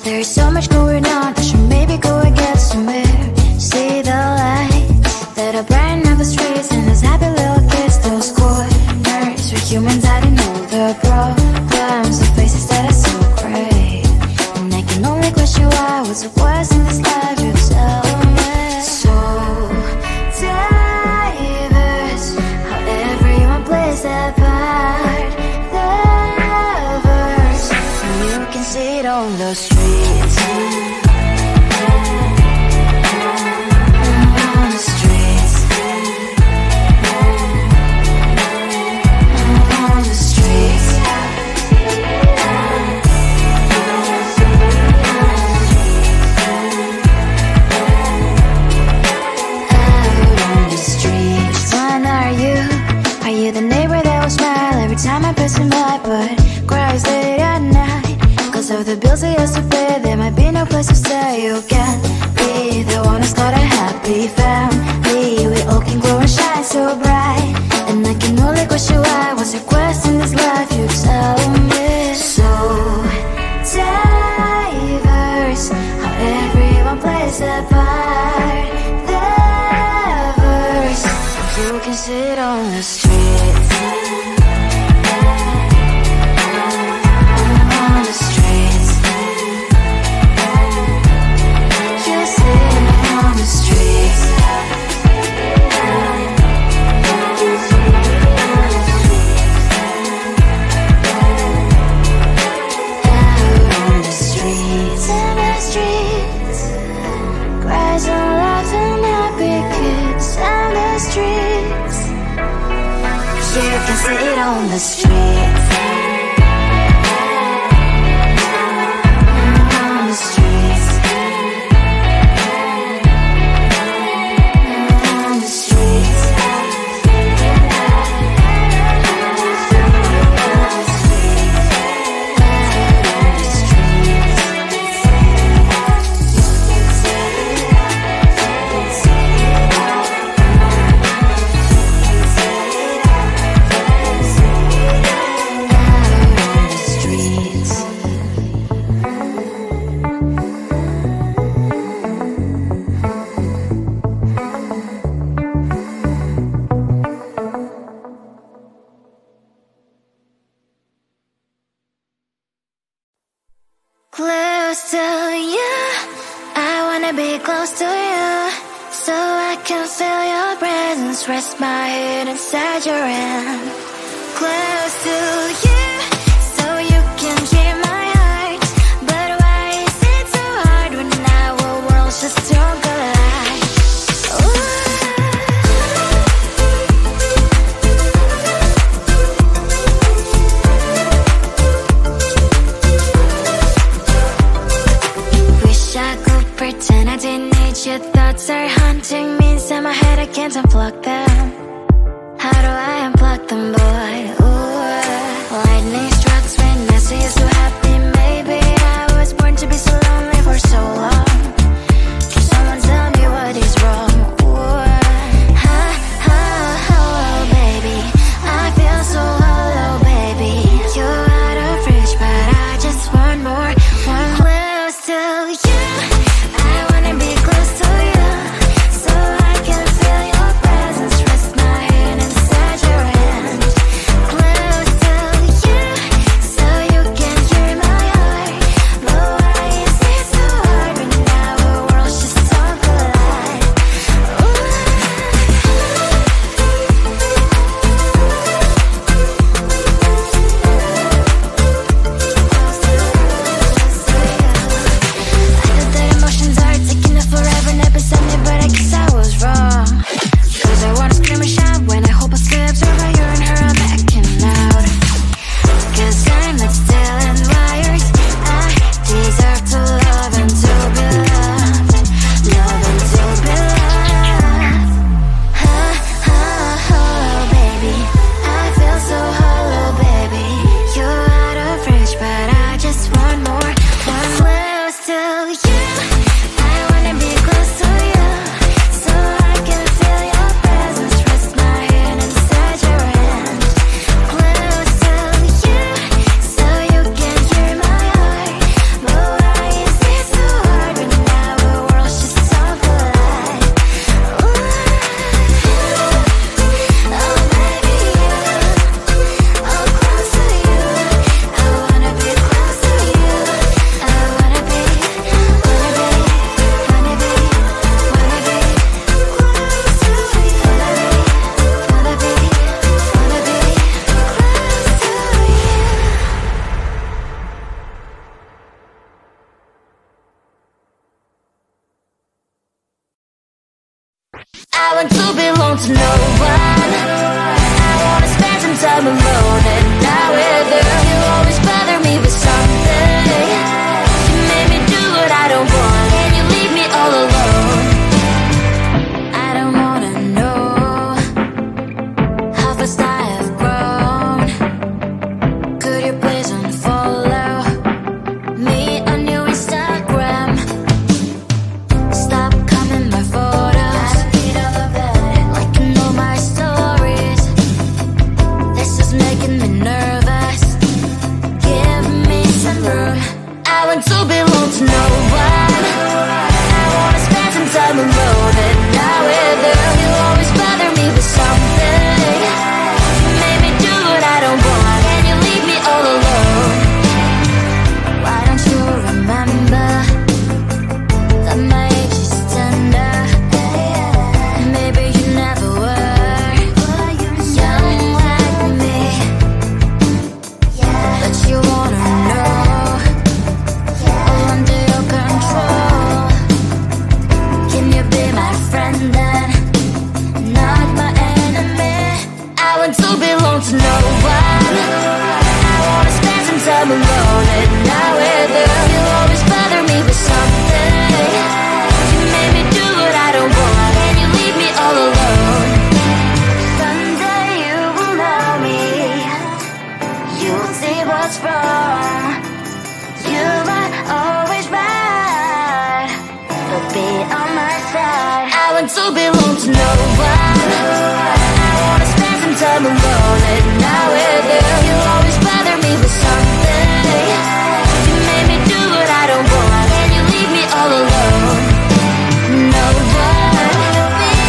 There's so much going on, I should maybe go and get some air. See the lights that are brighten up the streets, and those happy little kids, those corners where humans hiding all the problems, the faces that are so great. And I can only question why, what's the worst in this life, you tell me. So diverse, how everyone plays their part. The verse, and you can see it on the streets. Of the bills I used to pay, there might be no place to stay. You can be the one who's got a happy family. We all can glow and shine so bright, and I can only question why. What's your quest in this life, you tell me. So diverse, how everyone plays their part. The verse, you can sit on the street. Sit on the streets. On the streets. On the streets. Close to you, I wanna be close to you, so I can feel your presence, rest my head inside your hand. Close to you, so you can hear my heart, but why is it so hard when our worlds just don't collide? Pretend I didn't need your thoughts are haunting me inside my head, I can't unplug them. How do I unplug them, boy? Ooh, lightning strikes when I see you so happy. Maybe I was born to be so lonely for so long. Can someone tell me what is wrong? Ooh, oh, baby, I feel so hollow, baby. You're out of reach, but I just want more, one close to you. Close to you, so I can feel your presence, rest my head inside your I want to belong to no one. I wanna spend some time alone, and now with her, you always bother me with something. You made me do what I don't want, and you leave me all alone. I don't wanna know how fast I have grown. Could you please unfollow me on your Instagram? Stop commenting my photos. I read all of that, liking all my stories. This is making me nervous. Give me some room. I want to belong to no one. I wanna spend some time alone, and now with her, you always bother me with something. You made me do what I don't want, and you leave me all alone. Why don't you remember that my age is tender? Maybe you never were young like me, but you wanna know all under your control. Can you be my friend then, not my enemy? I want to belong to no one. I wanna spend some time alone, and now with her, you always bother me with something. You made me do what I don't want, and you leave me all alone. Someday you will know me. You'll see what's wrong. You are always right, but be on my side. I want to belong to no one. I wanna spend some time alone, and now with her, you always bother me with something. You made me do what I don't want, and you leave me all alone. No one.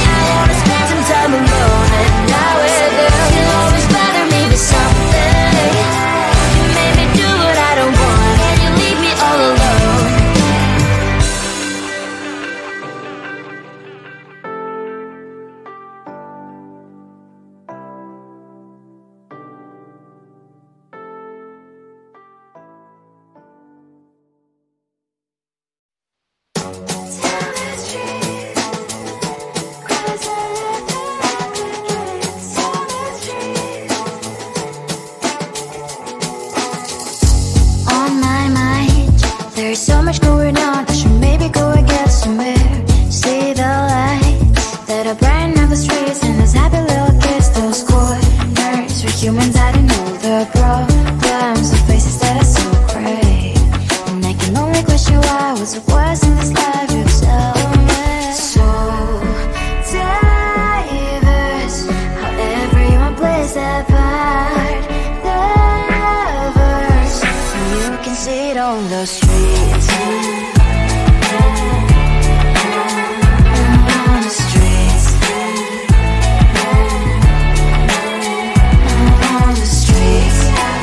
I wanna spend some time alone, and now with her, you always bother me with something. You made me do what I don't want, and you leave me all alone. On my mind, there's so much going on. I should maybe go and get somewhere. See the lights that are brighten up the streets, and those happy little kids, those corners where humans hiding all the problems, the faces that are so gray. And I can only question why was it worse in this life. You tell me. So diverse, how everyone plays their part. Diverse, you can see it on the streets. On the streets. On the streets. Out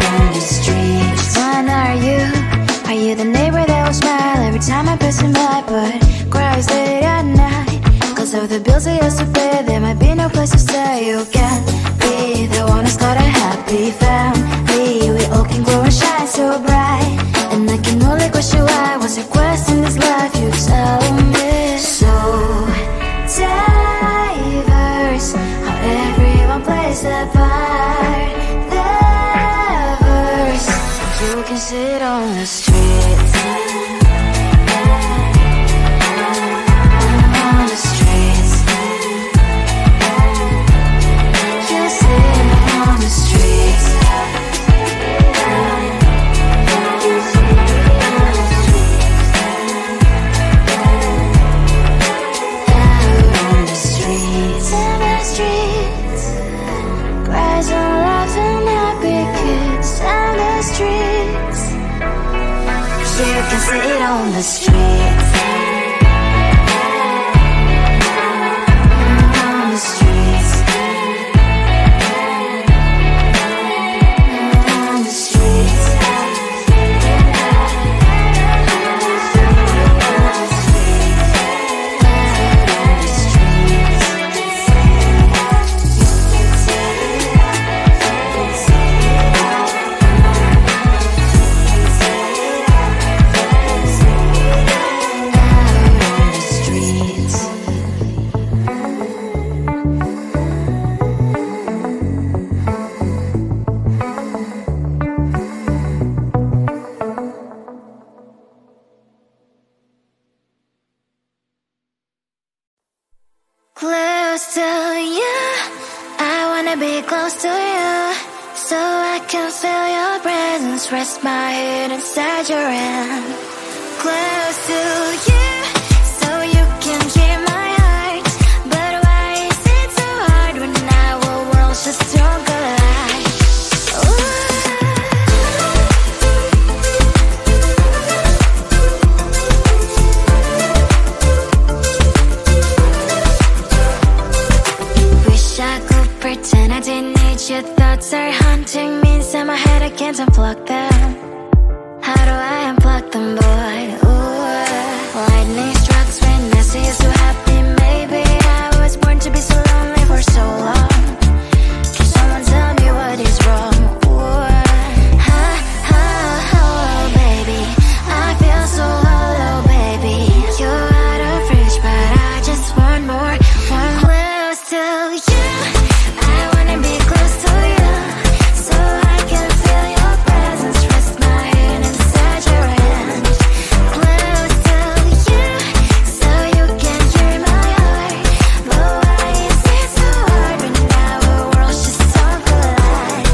on the streets. Which one are you? Are you the neighbor that will smile every time I pass him by, but cries late at night? Cause of the bills I used to pay, there might be no place to stay. You can be the one who's got a happy family. We all can grow and shine so bright, and I can only question why was a quest in this life. You tell me. So diverse, how everyone plays their part. Diverse, you can sit on the streets. On the streets. You sit on the streets. Out on the streets. On the streets. Cries and laughing happy kids. On the streets. You can see it on the streets. On the streets. On the streets. On be close to you, so I can feel your presence. Rest my head inside your hand. Close to you, so you can hear my heart. But why is it so hard when our worlds just don't collide? Wish I could pretend I didn't need your thoughts are haunting me inside my head. I can't unplug them. How do I unplug them, boy? Ooh, lightning strikes when I see you so happy. Maybe I was born to be so lonely for so long. Can someone tell me what is wrong? Ooh, baby, I feel so hollow, baby. You're out of reach, but I just want more. One close to you. I wanna be close to you, so I can feel your presence. Rest my head inside your hand. Close to you, so you can hear my heart. But why is it so hard when our worlds just don't collide?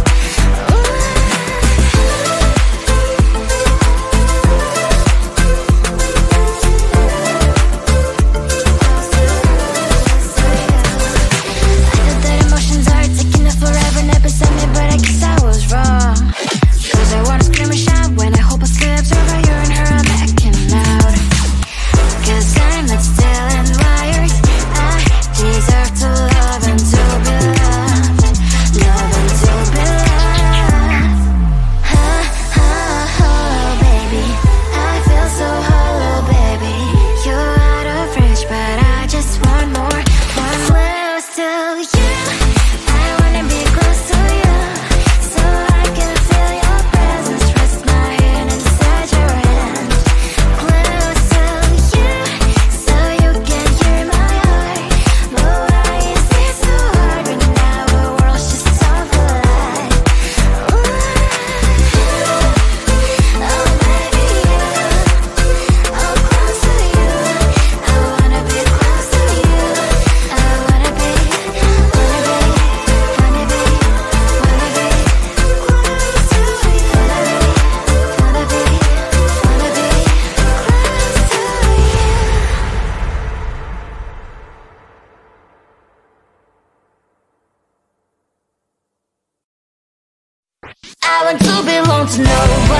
I know that emotions are taking up forever, never beside me, but I guess I was wrong. Cause I wanna scream and shout when I hope I still observe how you and her are making out. Cause I'm not still and wired. I deserve to love and to be loved. Love and to be loved. Baby, I feel so hollow, baby. You're out of reach, but I just want more. One close to you. I wanna be close to you, so I can feel your presence. Rest my head inside your hand. Close to you, so you can hear my heart. But why is it so hard when our worlds just don't collide? Oh baby, I'm close to you. I wanna be close to you. I wanna be I want to belong to no one.